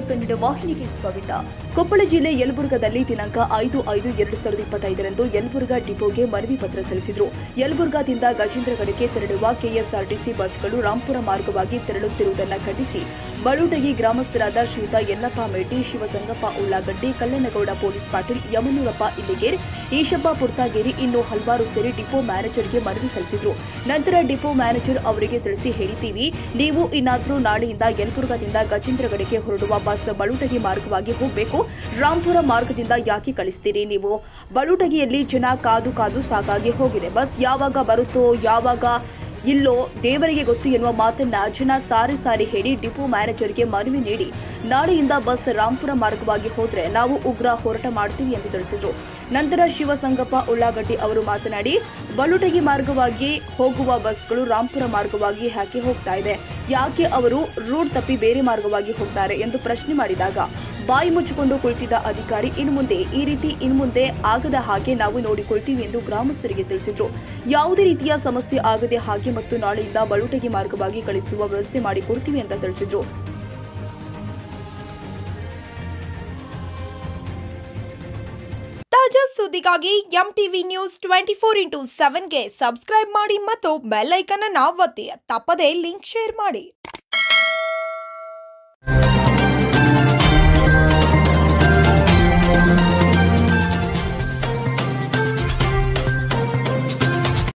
ಕನ್ನಡ ವಾಹಿನಿಗೆ ಸ್ವಾಗತ. ಕೊಪ್ಪಳ ಜಿಲ್ಲೆ ಯಲಬುರ್ಗಾದಲ್ಲಿ ದಿನಾಂಕ 5/5/2025ರಂದು ಯಲಬುರ್ಗಾ ಡಿಪೋಗೆ ಮನವಿ ಪತ್ರ ಸಲ್ಲಿಸಿದರು. ಯಲಬುರ್ಗಾದಿಂದ ಗಜೇಂದ್ರಗಡಕ್ಕೆ ತೆರಳುವ ಕೆಎಸ್ಆರ್ಟಿಸಿ ಬಸ್ಗಳು ರಾಂಪುರ ಮಾರ್ಗವಾಗಿ ತೆರಳುತ್ತಿರುವುದನ್ನು ಖಂಡಿಸಿ ಬಳುಟಗಿ ಗ್ರಾಮಸ್ಥರಾದ ಶ್ರೀಯುತ ಯಲ್ಲಪ್ಪ ಮೇಟಿ, ಶಿವಸಂಗಪ್ಪ ಉಳ್ಳಾಗಡ್ಡಿ, ಕಲ್ಲನಗೌಡ ಪೊಲೀಸ್ ಪಾಟೀಲ್, ಯಮನೂರಪ್ಪ ಇಲ್ಲಿಗೇರ್, ಈಶಪ್ಪ ಪುರ್ತಾಗೇರಿ ಇನ್ನೂ ಹಲವಾರು ಸೇರಿ ಡಿಪೋ ಮ್ಯಾನೇಜರ್ಗೆ ಮನವಿ ಸಲ್ಲಿಸಿದರು. ನಂತರ ಡಿಪೋ ಮ್ಯಾನೇಜರ್ ಅವರಿಗೆ ತಿಳಿಸಿ ಹೇಳಿದ್ದೀವಿ, ನೀವು ಇನ್ನಾದರೂ ನಾಳೆಯಿಂದ ಯಲಬುರ್ಗಾದಿಂದ ಗಜೇಂದ್ರಗಡಕ್ಕೆ ಹೊರಡುವ ಬಸ್ ಬಳುಟಗಿ ಮಾರ್ಗವಾಗಿ ಹೋಗಬೇಕು. ರಾಂಪುರ ಮಾರ್ಗದಿಂದ ಯಾಕೆ ಕಳಿಸ್ತೀರಿ ನೀವು? ಬಳುಟಗಿಯಲ್ಲಿ ಜನ ಕಾದು ಸಾಕಾಗಿ ಹೋಗಿದೆ. ಬಸ್ ಯಾವಾಗ ಬರುತ್ತೋ ಯಾವಾಗ ಇಲ್ಲೋ ದೇವರಿಗೆ ಗೊತ್ತು ಎನ್ನುವ ಮಾತನ್ನ ಜನ ಸಾರಿ ಹೇಳಿ ಡಿಪೋ ಮ್ಯಾನೇಜರ್ಗೆ ಮನವಿ ನೀಡಿ ನಾಳೆಯಿಂದ ಬಸ್ ರಾಂಪುರ ಮಾರ್ಗವಾಗಿ ಹೋದ್ರೆ ನಾವು ಉಗ್ರ ಹೋರಾಟ ಮಾಡ್ತೀವಿ ಎಂದು ತಿಳಿಸಿದರು. ನಂತರ ಶಿವಸಂಗಪ್ಪ ಉಳ್ಳಾಗಡ್ಡಿ ಅವರು ಮಾತನಾಡಿ, ಬಳುಟಗಿ ಮಾರ್ಗವಾಗಿ ಹೋಗುವ ಬಸ್ಗಳು ರಾಂಪುರ ಮಾರ್ಗವಾಗಿ ಯಾಕೆ ಹೋಗ್ತಾ ಇದೆ? ಯಾಕೆ ಅವರು ರೂಟ್ ತಪ್ಪಿ ಬೇರೆ ಮಾರ್ಗವಾಗಿ ಹೋಗ್ತಾರೆ ಎಂದು ಪ್ರಶ್ನೆ ಮಾಡಿದಾಗ ಬಾಯಿ ಮುಚ್ಚಿಕೊಂಡು ಕುಳಿತಿದ್ದ ಅಧಿಕಾರಿ ಇನ್ನು ಮುಂದೆ ಆಗದ ಹಾಗೆ ನಾವು ನೋಡಿಕೊಳ್ತೀವಿ ಎಂದು ಗ್ರಾಮಸ್ಥರಿಗೆ ತಿಳಿಸಿದರು. ಯಾವುದೇ ರೀತಿಯ ಸಮಸ್ಯೆ ಆಗದೆ ಹಾಗೆ ಮತ್ತು ನಾಳೆಯಿಂದ ಬಳುಟಗಿ ಮಾರ್ಗವಾಗಿ ಕಳಿಸುವ ವ್ಯವಸ್ಥೆ ಮಾಡಿಕೊಡ್ತೀವಿ ಅಂತ ತಿಳಿಸಿದರು. ತಾಜಾ ಸುದ್ದಿಗಾಗಿ ಎಂಟಿವಿ ನ್ಯೂಸ್ 24x7ಗೆ ಸಬ್ಸ್ಕ್ರೈಬ್ ಮಾಡಿ ಮತ್ತು ಬೆಲ್ ಐಕಾನ್ ಅನ್ನು ಒತ್ತಿ. ತಪ್ಪದೇ ಲಿಂಕ್ ಶೇರ್ ಮಾಡಿ.